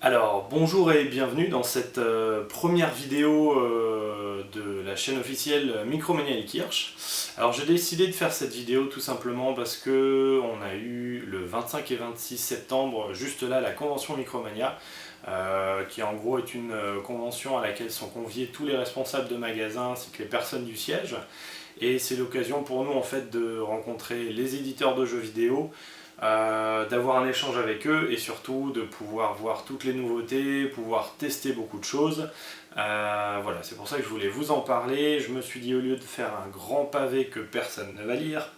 Alors bonjour et bienvenue dans cette première vidéo de la chaîne officielle Micromania et Kirsch. Alors j'ai décidé de faire cette vidéo tout simplement parce que on a eu le 25 et 26 septembre juste là la convention Micromania qui en gros est une convention à laquelle sont conviés tous les responsables de magasins ainsi que les personnes du siège. Et c'est l'occasion pour nous en fait de rencontrer les éditeurs de jeux vidéo, d'avoir un échange avec eux et surtout de pouvoir voir toutes les nouveautés, pouvoir tester beaucoup de choses. Voilà, c'est pour ça que je voulais vous en parler. Je me suis dit au lieu de faire un grand pavé que personne ne va lire,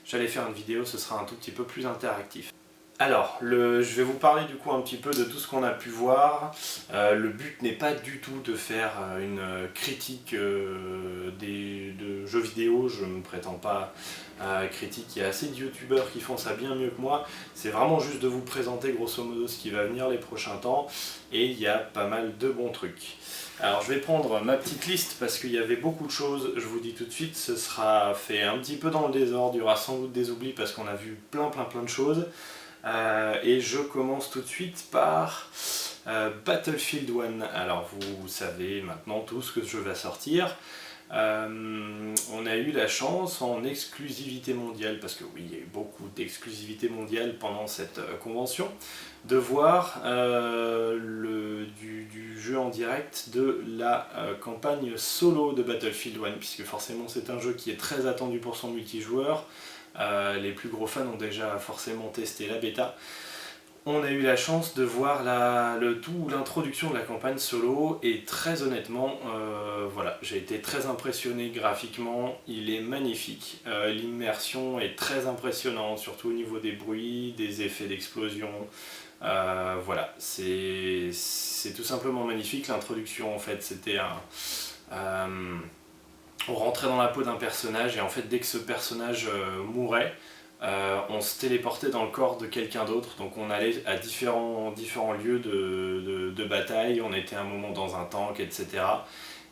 j'allais faire une vidéo, ce sera un tout petit peu plus interactif. Alors, je vais vous parler du coup un petit peu de tout ce qu'on a pu voir. Le but n'est pas du tout de faire une critique de jeux vidéo, je ne prétends pas critique, il y a assez de youtubeurs qui font ça bien mieux que moi. C'est vraiment juste de vous présenter grosso modo ce qui va venir les prochains temps, et il y a pas mal de bons trucs. Alors je vais prendre ma petite liste parce qu'il y avait beaucoup de choses, je vous dis tout de suite, ce sera fait un petit peu dans le désordre, il y aura sans doute des oublis parce qu'on a vu plein de choses. Et je commence tout de suite par Battlefield 1. Alors vous savez maintenant tout ce que je vais sortir. On a eu la chance en exclusivité mondiale, parce que oui, il y a eu beaucoup d'exclusivité mondiale pendant cette convention, de voir du jeu en direct de la campagne solo de Battlefield 1, puisque forcément c'est un jeu qui est très attendu pour son multijoueur. Les plus gros fans ont déjà forcément testé la bêta. On a eu la chance de voir l'introduction de la campagne solo et très honnêtement, voilà, j'ai été très impressionné graphiquement, il est magnifique, l'immersion est très impressionnante, surtout au niveau des bruits, des effets d'explosion, voilà, c'est tout simplement magnifique. L'introduction en fait c'était on rentrait dans la peau d'un personnage et en fait dès que ce personnage mourait, on se téléportait dans le corps de quelqu'un d'autre, donc on allait à différents lieux de bataille, on était un moment dans un tank, etc.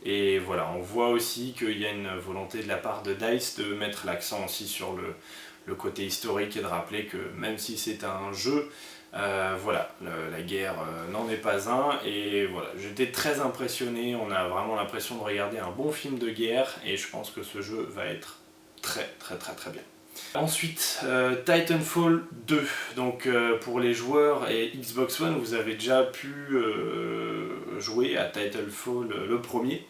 Et voilà, on voit aussi qu'il y a une volonté de la part de DICE de mettre l'accent aussi sur le côté historique et de rappeler que même si c'est un jeu, voilà, la guerre n'en est pas un, et voilà, j'étais très impressionné, on a vraiment l'impression de regarder un bon film de guerre, et je pense que ce jeu va être très bien. Ensuite, Titanfall 2, donc pour les joueurs et Xbox One, vous avez déjà pu jouer à Titanfall le premier.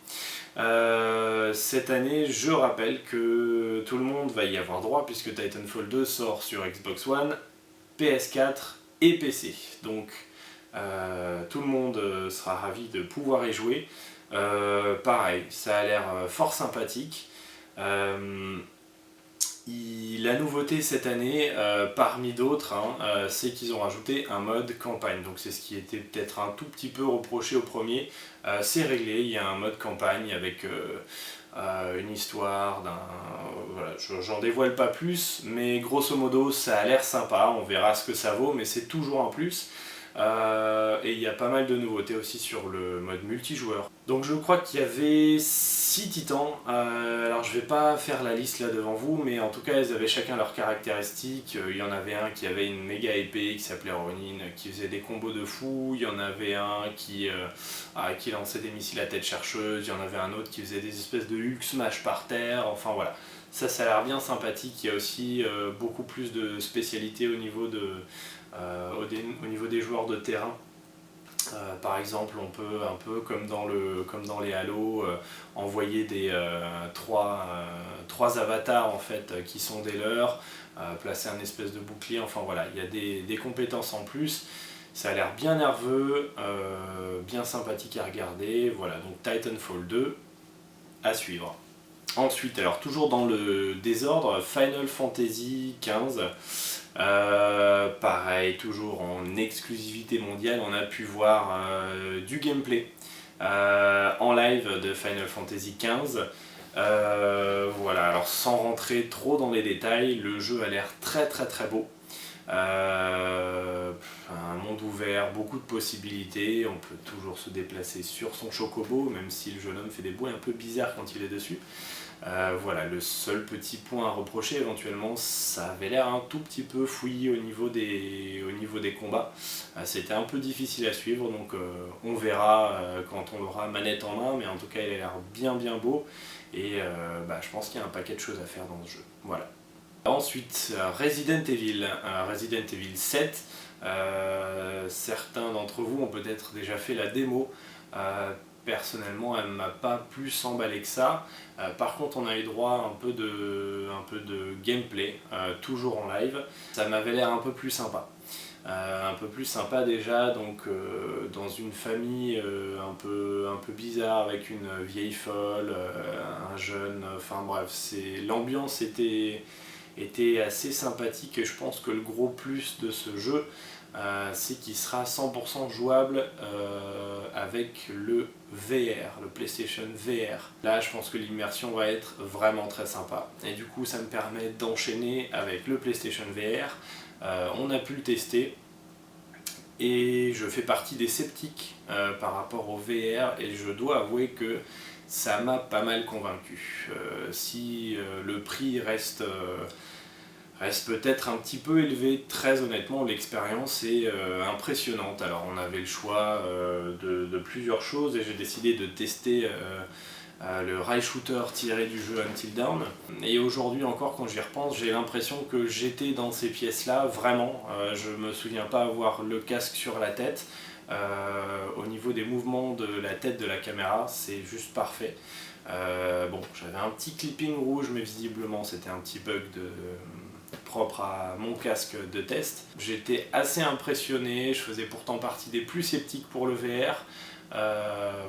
Cette année, je rappelle que tout le monde va y avoir droit puisque Titanfall 2 sort sur Xbox One, PS4 et PC. Donc tout le monde sera ravi de pouvoir y jouer. Pareil, ça a l'air fort sympathique. La nouveauté cette année, parmi d'autres, c'est qu'ils ont rajouté un mode campagne. Donc c'est ce qui était peut-être un tout petit peu reproché au premier. C'est réglé, il y a un mode campagne avec une histoire voilà, j'en dévoile pas plus, mais grosso modo ça a l'air sympa, on verra ce que ça vaut, mais c'est toujours un plus. Et il y a pas mal de nouveautés aussi sur le mode multijoueur. Donc je crois qu'il y avait 6 titans, alors je vais pas faire la liste là devant vous, mais en tout cas ils avaient chacun leurs caractéristiques. Il y en avait un qui avait une méga épée qui s'appelait Ronin, qui faisait des combos de fou, il y en avait un qui lançait des missiles à tête chercheuse, il y en avait un autre qui faisait des espèces de Hulk smash par terre, enfin voilà. Ça a l'air bien sympathique, il y a aussi beaucoup plus de spécialités au niveau des joueurs de terrain. Par exemple, on peut, un peu comme dans les Halo, envoyer trois avatars en fait, qui sont des leurs, placer un espèce de bouclier, enfin voilà, il y a des compétences en plus. Ça a l'air bien nerveux, bien sympathique à regarder. Voilà, donc Titanfall 2 à suivre. Ensuite, alors toujours dans le désordre, Final Fantasy XV. Pareil, toujours en exclusivité mondiale, on a pu voir du gameplay en live de Final Fantasy XV. Voilà, alors sans rentrer trop dans les détails, le jeu a l'air très beau. Un monde ouvert, beaucoup de possibilités, on peut toujours se déplacer sur son chocobo, même si le jeune homme fait des bruits un peu bizarres quand il est dessus. Voilà, le seul petit point à reprocher éventuellement, ça avait l'air un tout petit peu fouillis au niveau des combats. C'était un peu difficile à suivre, donc on verra quand on aura manette en main, mais en tout cas il a l'air bien beau, et je pense qu'il y a un paquet de choses à faire dans ce jeu. Voilà. Ensuite, Resident Evil 7. Certains d'entre vous ont peut-être déjà fait la démo. Personnellement, elle ne m'a pas plus emballé que ça. Par contre, on a eu droit à un peu de gameplay, toujours en live. Ça m'avait l'air un peu plus sympa. Un peu plus sympa déjà, donc dans une famille un peu bizarre, avec une vieille folle, un jeune, enfin bref, l'ambiance était assez sympathique, et je pense que le gros plus de ce jeu, c'est qu'il sera 100% jouable avec le VR, le PlayStation VR. Là, je pense que l'immersion va être vraiment très sympa. Et du coup, ça me permet d'enchaîner avec le PlayStation VR. On a pu le tester. Et je fais partie des sceptiques par rapport au VR, et je dois avouer que ça m'a pas mal convaincu. Si le prix reste peut-être un petit peu élevé, très honnêtement, l'expérience est impressionnante. Alors on avait le choix de plusieurs choses, et j'ai décidé de tester le rail shooter tiré du jeu Until Dawn. Et aujourd'hui encore, quand j'y repense, j'ai l'impression que j'étais dans ces pièces-là, vraiment. Je me souviens pas avoir le casque sur la tête. Au niveau des mouvements de la tête de la caméra, c'est juste parfait. Bon, j'avais un petit clipping rouge, mais visiblement c'était un petit bug propre à mon casque de test. J'étais assez impressionné, je faisais pourtant partie des plus sceptiques pour le VR.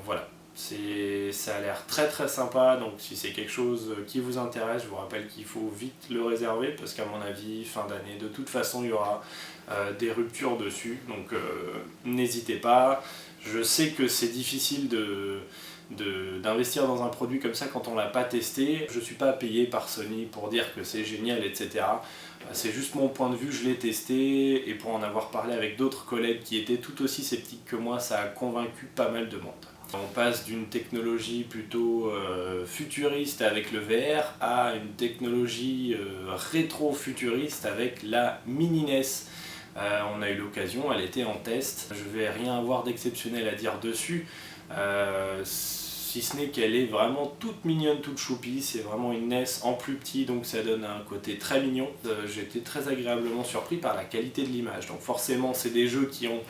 Voilà. Ça a l'air très sympa, donc si c'est quelque chose qui vous intéresse, je vous rappelle qu'il faut vite le réserver, parce qu'à mon avis, fin d'année, de toute façon, il y aura des ruptures dessus, donc n'hésitez pas. Je sais que c'est difficile d'investir dans un produit comme ça quand on l'a pas testé. Je suis pas payé par Sony pour dire que c'est génial, etc. C'est juste mon point de vue, je l'ai testé, et pour en avoir parlé avec d'autres collègues qui étaient tout aussi sceptiques que moi, ça a convaincu pas mal de monde. On passe d'une technologie plutôt futuriste avec le VR à une technologie rétro-futuriste avec la mini NES. On a eu l'occasion, elle était en test. Je vais rien avoir d'exceptionnel à dire dessus, si ce n'est qu'elle est vraiment toute mignonne, toute choupie. C'est vraiment une NES en plus petit, donc ça donne un côté très mignon. J'ai été très agréablement surpris par la qualité de l'image. Donc forcément, c'est des jeux qui ont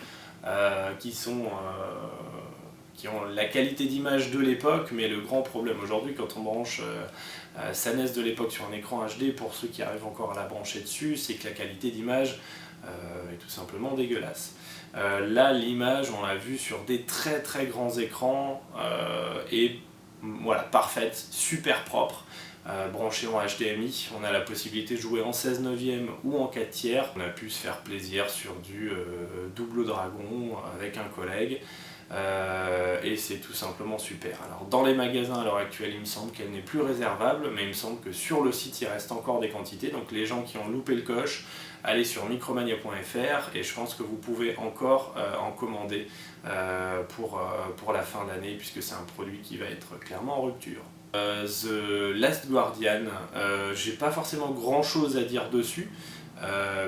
la qualité d'image de l'époque, mais le grand problème aujourd'hui, quand on branche sa NES de l'époque sur un écran HD, pour ceux qui arrivent encore à la brancher dessus, c'est que la qualité d'image est tout simplement dégueulasse. Là, l'image, on l'a vu sur des très grands écrans, et voilà, parfaite, super propre. Branché en HDMI, on a la possibilité de jouer en 16/9 ou en 4 tiers. On a pu se faire plaisir sur du Double Dragon avec un collègue. Et c'est tout simplement super. Alors dans les magasins à l'heure actuelle, il me semble qu'elle n'est plus réservable, mais il me semble que sur le site il reste encore des quantités, donc les gens qui ont loupé le coche, allez sur micromania.fr, et je pense que vous pouvez encore en commander pour la fin d'année, puisque c'est un produit qui va être clairement en rupture. The Last Guardian, j'ai pas forcément grand chose à dire dessus,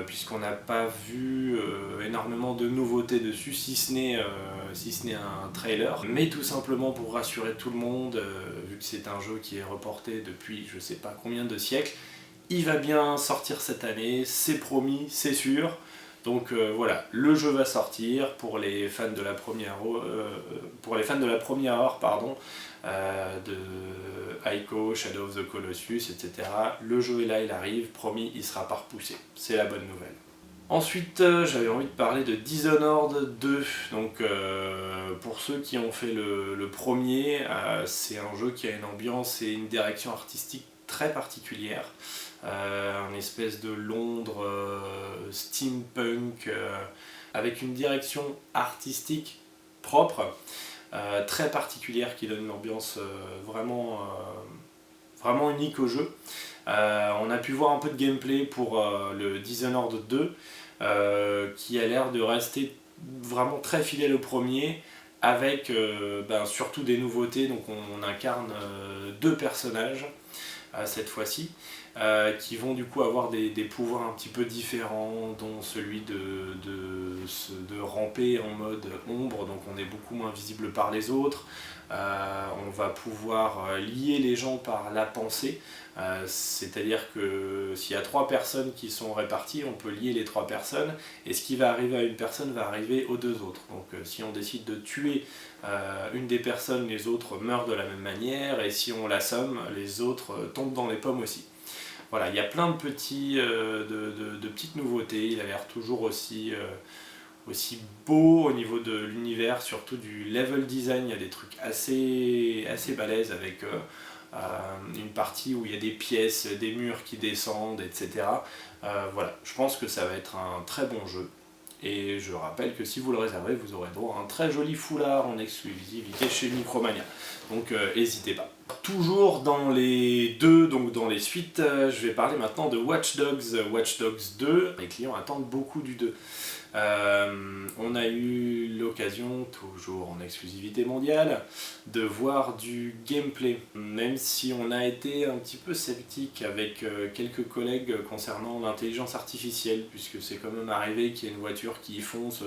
puisqu'on n'a pas vu énormément de nouveautés dessus, si ce n'est un trailer, mais tout simplement pour rassurer tout le monde, vu que c'est un jeu qui est reporté depuis je sais pas combien de siècles, il va bien sortir cette année, c'est promis, c'est sûr. Donc voilà, le jeu va sortir pour les fans de la première heure, pardon, de Ico, Shadow of the Colossus, etc. Le jeu est là, il arrive, promis, il sera pas repoussé. C'est la bonne nouvelle. Ensuite, j'avais envie de parler de Dishonored 2. Donc, pour ceux qui ont fait le premier, c'est un jeu qui a une ambiance et une direction artistique très particulière. Un espèce de Londres steampunk, avec une direction artistique propre, très particulière, qui donne une ambiance vraiment unique au jeu. On a pu voir un peu de gameplay pour le Dishonored 2, qui a l'air de rester vraiment très fidèle au premier, avec surtout des nouveautés. Donc on incarne deux personnages cette fois-ci, qui vont du coup avoir des pouvoirs un petit peu différents, dont celui de ramper en mode ombre, donc on est beaucoup moins visible par les autres. On va pouvoir lier les gens par la pensée, c'est-à-dire que s'il y a 3 personnes qui sont réparties, on peut lier les 3 personnes, et ce qui va arriver à une personne va arriver aux 2 autres. Donc si on décide de tuer une des personnes, les autres meurent de la même manière, et si on l'assomme, les autres tombent dans les pommes aussi. Voilà, il y a plein de petites nouveautés. Il a l'air toujours aussi beau au niveau de l'univers, surtout du level design. Il y a des trucs assez balèzes avec une partie où il y a des pièces, des murs qui descendent, etc. Voilà, je pense que ça va être un très bon jeu. Et je rappelle que si vous le réservez, vous aurez droit à un très joli foulard en exclusivité chez Micromania. Donc n'hésitez pas. Toujours dans les deux, donc dans les suites, je vais parler maintenant de Watch Dogs 2. Les clients attendent beaucoup du 2. On a eu l'occasion, toujours en exclusivité mondiale, de voir du gameplay, même si on a été un petit peu sceptique avec quelques collègues concernant l'intelligence artificielle, puisque c'est quand même arrivé qu'il y ait une voiture qui fonce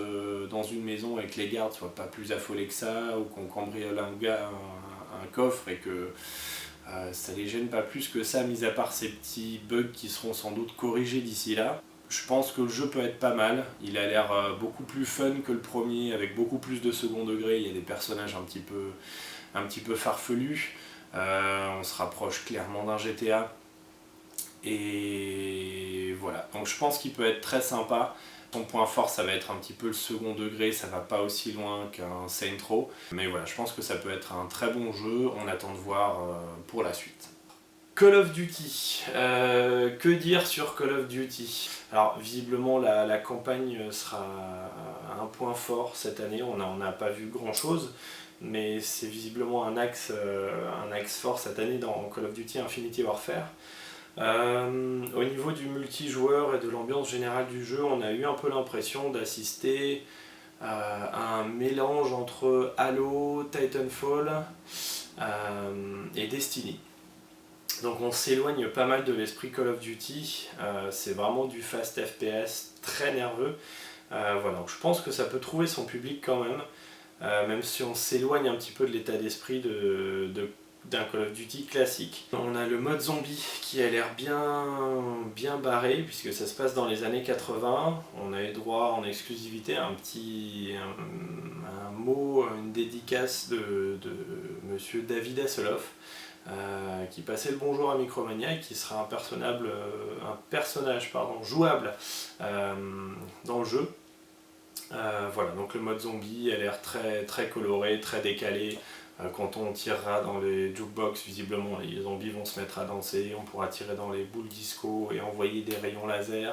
dans une maison et que les gardes soient pas plus affolés que ça, ou qu'on cambriole un coffre et que ça les gêne pas plus que ça, mis à part ces petits bugs qui seront sans doute corrigés d'ici là. Je pense que le jeu peut être pas mal, il a l'air beaucoup plus fun que le premier, avec beaucoup plus de second degré, il y a des personnages un petit peu farfelus, on se rapproche clairement d'un GTA, et voilà, donc je pense qu'il peut être très sympa. Son point fort, ça va être un petit peu le second degré, ça va pas aussi loin qu'un Saints Row, mais voilà, je pense que ça peut être un très bon jeu, on attend de voir pour la suite. Call of Duty, que dire sur Call of Duty? Alors visiblement la campagne sera un point fort cette année, on n'a pas vu grand chose, mais c'est visiblement un axe fort cette année dans Call of Duty Infinity Warfare. Au niveau du multijoueur et de l'ambiance générale du jeu, on a eu un peu l'impression d'assister à un mélange entre Halo, Titanfall et Destiny. Donc on s'éloigne pas mal de l'esprit Call of Duty, c'est vraiment du fast FPS très nerveux. Voilà, donc je pense que ça peut trouver son public quand même si on s'éloigne un petit peu de l'état d'esprit d'un Call of Duty classique. On a le mode zombie qui a l'air bien barré, puisque ça se passe dans les années 80. On a eu droit en exclusivité à un mot, une dédicace de monsieur David Hasselhoff, qui passait le bonjour à Micromania et qui sera un personnage jouable dans le jeu. Voilà, donc le mode zombie a l'air très coloré, très décalé. Quand on tirera dans les jukebox, visiblement les zombies vont se mettre à danser, on pourra tirer dans les boules disco et envoyer des rayons laser.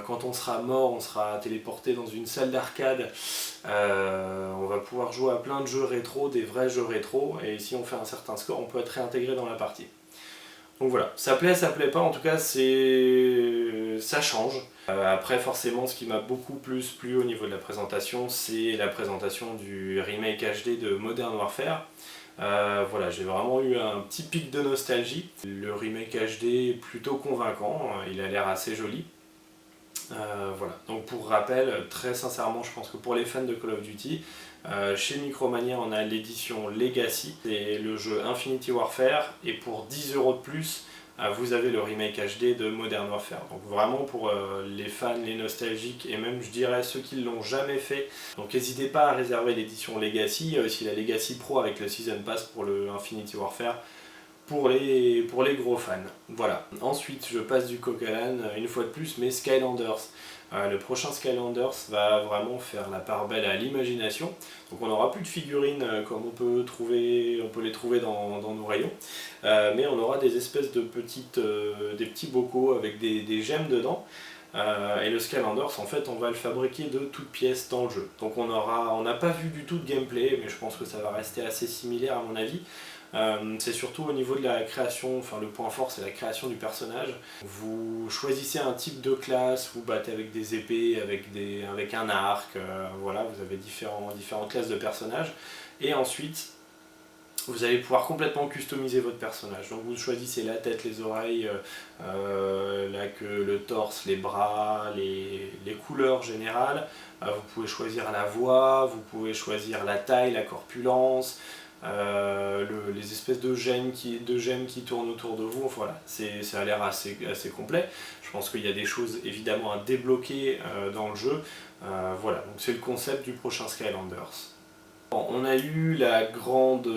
Quand on sera mort, on sera téléporté dans une salle d'arcade, on va pouvoir jouer à plein de jeux rétro, des vrais jeux rétro, et si on fait un certain score, on peut être réintégré dans la partie. Donc voilà, ça plaît pas, en tout cas ça change. Après forcément, ce qui m'a beaucoup plus plu au niveau de la présentation, c'est la présentation du remake HD de Modern Warfare. Voilà, j'ai vraiment eu un petit pic de nostalgie. Le remake HD est plutôt convaincant, il a l'air assez joli. Voilà, donc pour rappel, très sincèrement, je pense que pour les fans de Call of Duty, chez Micromania on a l'édition Legacy, c'est le jeu Infinity Warfare, et pour 10 € de plus, vous avez le remake HD de Modern Warfare. Donc vraiment pour les fans, les nostalgiques, et même je dirais ceux qui ne l'ont jamais fait, donc n'hésitez pas à réserver l'édition Legacy. Il y a aussi la Legacy Pro avec le Season Pass pour le Infinity Warfare, pour les gros fans. Voilà. Ensuite, je passe du coq à l'âne une fois de plus, mais Skylanders. Le prochain Skylanders va vraiment faire la part belle à l'imagination. Donc on n'aura plus de figurines comme on peut les trouver dans nos rayons, mais on aura des espèces de des petits bocaux avec des gemmes dedans. Et le Skylanders, en fait, on va le fabriquer de toutes pièces dans le jeu. Donc on n'a pas vu du tout de gameplay, mais je pense que ça va rester assez similaire à mon avis. C'est surtout au niveau de la création, enfin le point fort c'est la création du personnage. Vous choisissez un type de classe, vous battez avec des épées, avec un arc, voilà, vous avez différentes classes de personnages. Et ensuite, vous allez pouvoir complètement customiser votre personnage. Donc vous choisissez la tête, les oreilles, la queue, le torse, les bras, les couleurs générales. Vous pouvez choisir la voix, vous pouvez choisir la taille, la corpulence, les espèces de gemmes qui tournent autour de vous. Voilà, ça a l'air assez complet. Je pense qu'il y a des choses évidemment à débloquer dans le jeu. Voilà, donc c'est le concept du prochain Skylanders. On a eu la grande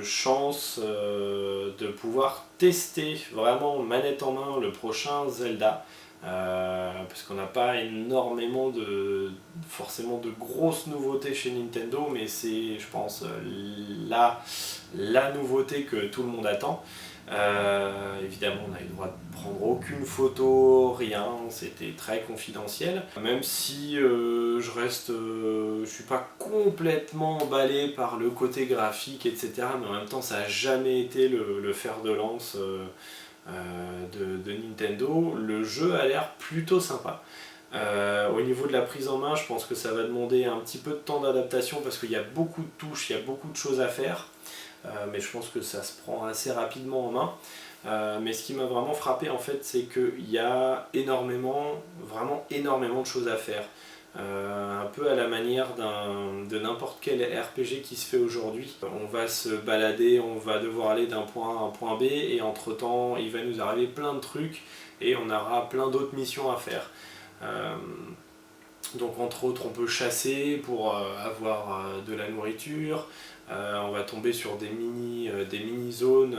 chance de pouvoir tester vraiment manette en main le prochain Zelda, parce qu'on n'a pas énormément forcément de grosses nouveautés chez Nintendo, mais c'est, je pense, la nouveauté que tout le monde attend. Évidemment, on n'a eu le droit de prendre aucune photo, rien, c'était très confidentiel. Même si je suis pas complètement emballé par le côté graphique, etc. Mais en même temps, ça n'a jamais été le fer de lance de Nintendo. Le jeu a l'air plutôt sympa. Au niveau de la prise en main, je pense que ça va demander un petit peu de temps d'adaptation parce qu'il y a beaucoup de touches, il y a beaucoup de choses à faire. Mais je pense que ça se prend assez rapidement en main. Mais ce qui m'a vraiment frappé en fait, c'est qu'il y a vraiment énormément de choses à faire. Un peu à la manière de n'importe quel RPG qui se fait aujourd'hui. On va se balader, on va devoir aller d'un point A à un point B et entre temps il va nous arriver plein de trucs et on aura plein d'autres missions à faire. Donc entre autres on peut chasser pour avoir de la nourriture, on va tomber sur des mini zones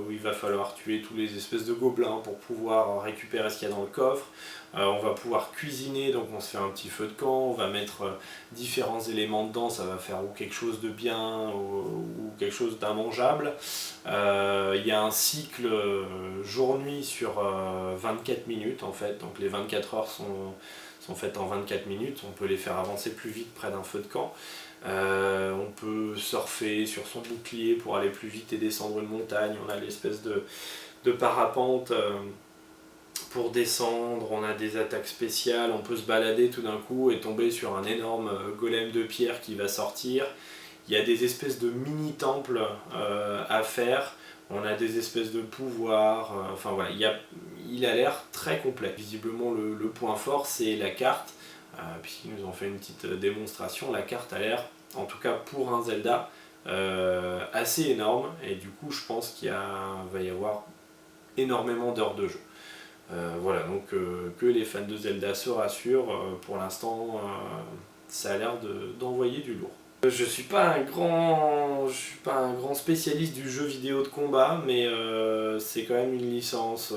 où il va falloir tuer tous les espèces de gobelins pour pouvoir récupérer ce qu'il y a dans le coffre. On va pouvoir cuisiner, donc on se fait un petit feu de camp, on va mettre différents éléments dedans, ça va faire ou quelque chose de bien ou quelque chose d'immangeable. Il y a un cycle jour-nuit sur 24 minutes en fait, donc les 24 heures sont faites en 24 minutes, on peut les faire avancer plus vite près d'un feu de camp. On peut surfer sur son bouclier pour aller plus vite et descendre une montagne, on a l'espèce de parapente pour descendre, on a des attaques spéciales, on peut se balader tout d'un coup et tomber sur un énorme golem de pierre qui va sortir. Il y a des espèces de mini-temples à faire, on a des espèces de pouvoirs, enfin voilà, il a l'air très complet. Visiblement le point fort c'est la carte, puisqu'ils nous ont fait une petite démonstration. La carte a l'air, en tout cas pour un Zelda, assez énorme et du coup je pense qu'il va y avoir énormément d'heures de jeu. Voilà, donc que les fans de Zelda se rassurent, pour l'instant ça a l'air d'envoyer du lourd. Je suis pas un grand spécialiste du jeu vidéo de combat, mais c'est quand même une licence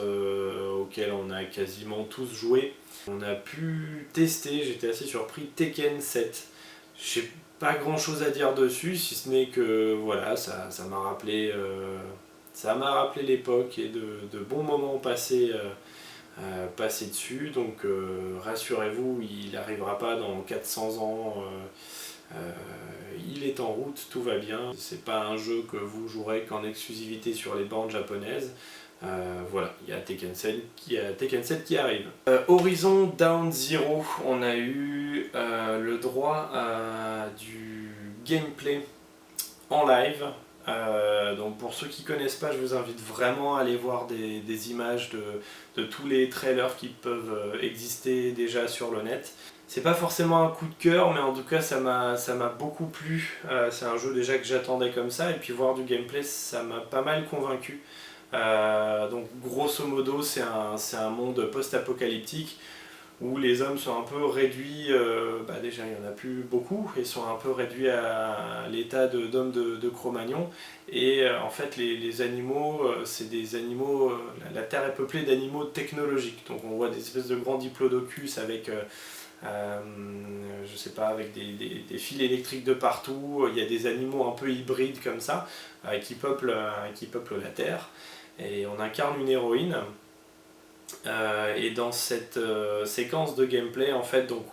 auquel on a quasiment tous joué. On a pu tester, j'étais assez surpris, Tekken 7. J'ai pas grand chose à dire dessus, si ce n'est que voilà, ça m'a rappelé l'époque et de bons moments passés dessus. Donc rassurez-vous, il n'arrivera pas dans 400 ans. Il est en route, tout va bien. C'est pas un jeu que vous jouerez qu'en exclusivité sur les bornes japonaises. Voilà, il y a Tekken 7 qui arrive. Horizon Down Zero, on a eu le droit à du gameplay en live. Donc pour ceux qui ne connaissent pas, je vous invite vraiment à aller voir des images de tous les trailers qui peuvent exister déjà sur le net. C'est pas forcément un coup de cœur, mais en tout cas ça m'a beaucoup plu. C'est un jeu déjà que j'attendais comme ça, et puis voir du gameplay ça m'a pas mal convaincu. Donc grosso modo c'est un monde post-apocalyptique où les hommes sont un peu réduits, déjà il n'y en a plus beaucoup, et sont un peu réduits à l'état d'hommes de Cro-Magnon. Et en fait les animaux, c'est des animaux, la Terre est peuplée d'animaux technologiques. Donc on voit des espèces de grands diplodocus avec je sais pas, avec des fils électriques de partout. Il y a des animaux un peu hybrides comme ça qui peuplent la Terre, et on incarne une héroïne. Et dans cette séquence de gameplay en fait, donc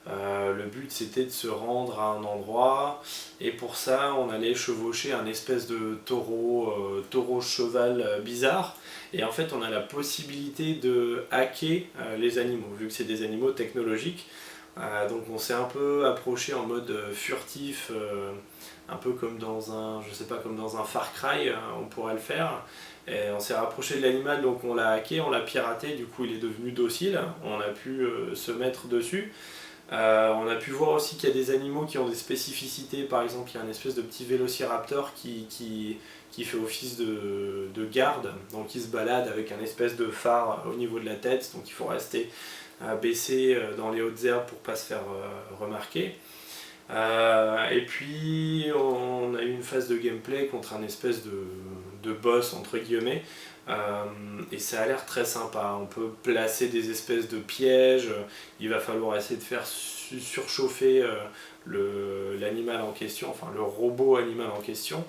Le but c'était de se rendre à un endroit et pour ça on allait chevaucher un espèce de taureau cheval bizarre, et en fait on a la possibilité de hacker les animaux vu que c'est des animaux technologiques. Donc on s'est un peu approché en mode furtif, un peu comme dans un, je sais pas, comme dans un Far Cry, on pourrait le faire. Et on s'est rapproché de l'animal, donc on l'a hacké, on l'a piraté, du coup il est devenu docile, on a pu se mettre dessus. On a pu voir aussi qu'il y a des animaux qui ont des spécificités, par exemple il y a une espèce de petit vélociraptor qui fait office de garde, donc il se balade avec un espèce de phare au niveau de la tête, donc il faut rester baissé dans les hautes herbes pour ne pas se faire remarquer. Et puis on a eu une phase de gameplay contre un espèce de boss entre guillemets, et ça a l'air très sympa. On peut placer des espèces de pièges, il va falloir essayer de faire surchauffer l'animal en question, enfin le robot animal en question.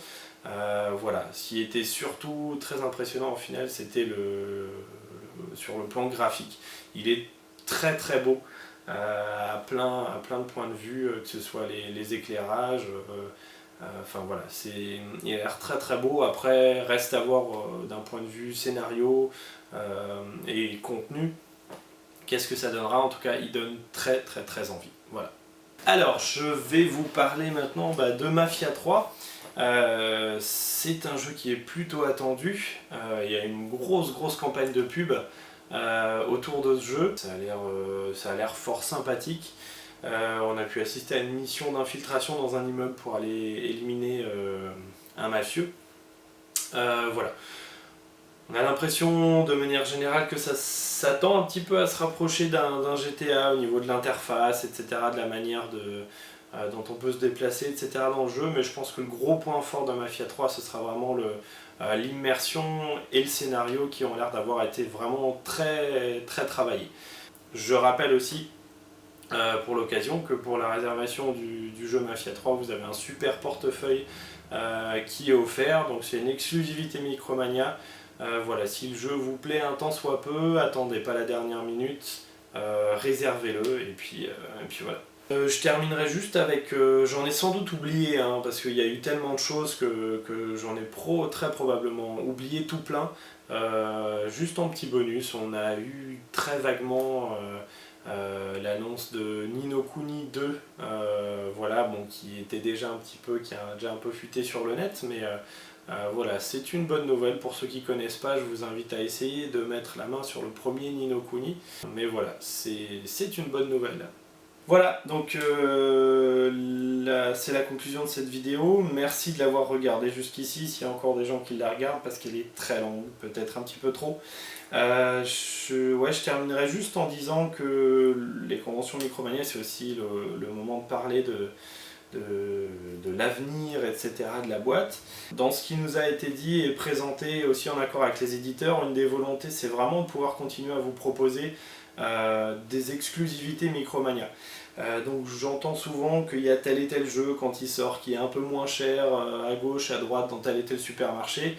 Voilà, ce qui était surtout très impressionnant au final, c'était sur le plan graphique. Il est très très beau. À plein de points de vue, que ce soit les éclairages, enfin voilà, il a l'air très très beau. Après, reste à voir d'un point de vue scénario et contenu, qu'est-ce que ça donnera. En tout cas, il donne très très très envie. Voilà. Alors, je vais vous parler maintenant de Mafia 3. C'est un jeu qui est plutôt attendu. Il y a une grosse campagne de pub autour de ce jeu. Ça a l'air fort sympathique. On a pu assister à une mission d'infiltration dans un immeuble pour aller éliminer un mafieux. Voilà. On a l'impression de manière générale que ça s'attend un petit peu à se rapprocher d'un GTA au niveau de l'interface, etc., de la manière dont on peut se déplacer, etc. dans le jeu, mais je pense que le gros point fort de Mafia 3, ce sera vraiment l'immersion et le scénario qui ont l'air d'avoir été vraiment très travaillés. Je rappelle aussi pour l'occasion que pour la réservation du jeu Mafia 3, vous avez un super portefeuille qui est offert, donc c'est une exclusivité Micromania. Voilà, si le jeu vous plaît un tant soit peu, attendez pas la dernière minute, réservez-le et puis voilà. Je terminerai juste avec, j'en ai sans doute oublié, hein, parce qu'il y a eu tellement de choses que j'en ai très probablement oublié tout plein. Juste en petit bonus, on a eu très vaguement l'annonce de Ni no Kuni 2, voilà, bon, qui a déjà un peu fuité sur le net, mais voilà, c'est une bonne nouvelle. Pour ceux qui ne connaissent pas, je vous invite à essayer de mettre la main sur le premier Ni no Kuni, mais voilà, c'est une bonne nouvelle. Voilà, donc c'est la conclusion de cette vidéo. Merci de l'avoir regardée jusqu'ici, s'il y a encore des gens qui la regardent, parce qu'elle est très longue, peut-être un petit peu trop. Je terminerai juste en disant que les conventions Micromania, c'est aussi le moment de parler de l'avenir, etc. de la boîte. Dans ce qui nous a été dit et présenté aussi en accord avec les éditeurs, une des volontés, c'est vraiment de pouvoir continuer à vous proposer des exclusivités Micromania. Donc j'entends souvent qu'il y a tel et tel jeu quand il sort qui est un peu moins cher à gauche, à droite dans tel et tel supermarché.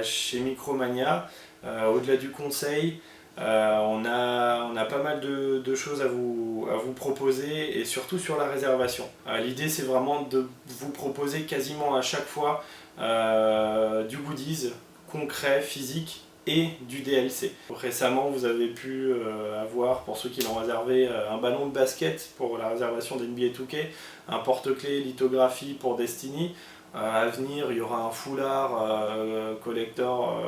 Chez Micromania, au-delà du conseil, on a pas mal de choses à vous proposer, et surtout sur la réservation. L'idée c'est vraiment de vous proposer quasiment à chaque fois du goodies concret, physique, et du DLC. Récemment, vous avez pu avoir, pour ceux qui l'ont réservé, un ballon de basket pour la réservation d'NBA 2K, un porte-clés lithographie pour Destiny. À venir, il y aura un foulard collector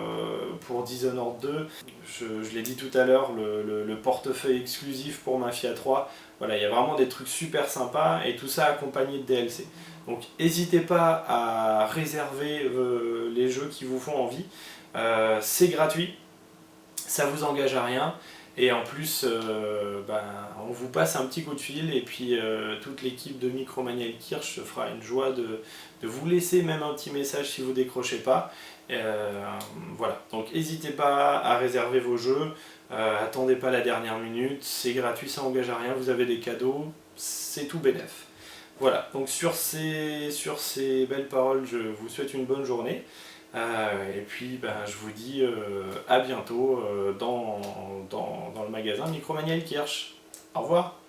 pour Dishonored 2. Je l'ai dit tout à l'heure, le portefeuille exclusif pour Mafia 3. Voilà, il y a vraiment des trucs super sympas, et tout ça accompagné de DLC. Donc n'hésitez pas à réserver les jeux qui vous font envie. C'est gratuit, ça vous engage à rien, et en plus on vous passe un petit coup de fil, et puis toute l'équipe de Micromania Kirch se fera une joie de vous laisser même un petit message si vous décrochez pas. Voilà, donc n'hésitez pas à réserver vos jeux, attendez pas la dernière minute, c'est gratuit, ça engage à rien, vous avez des cadeaux, c'est tout bénef. Voilà, donc sur ces belles paroles, je vous souhaite une bonne journée. Et puis je vous dis à bientôt dans le magasin Micromania Kirch. Au revoir.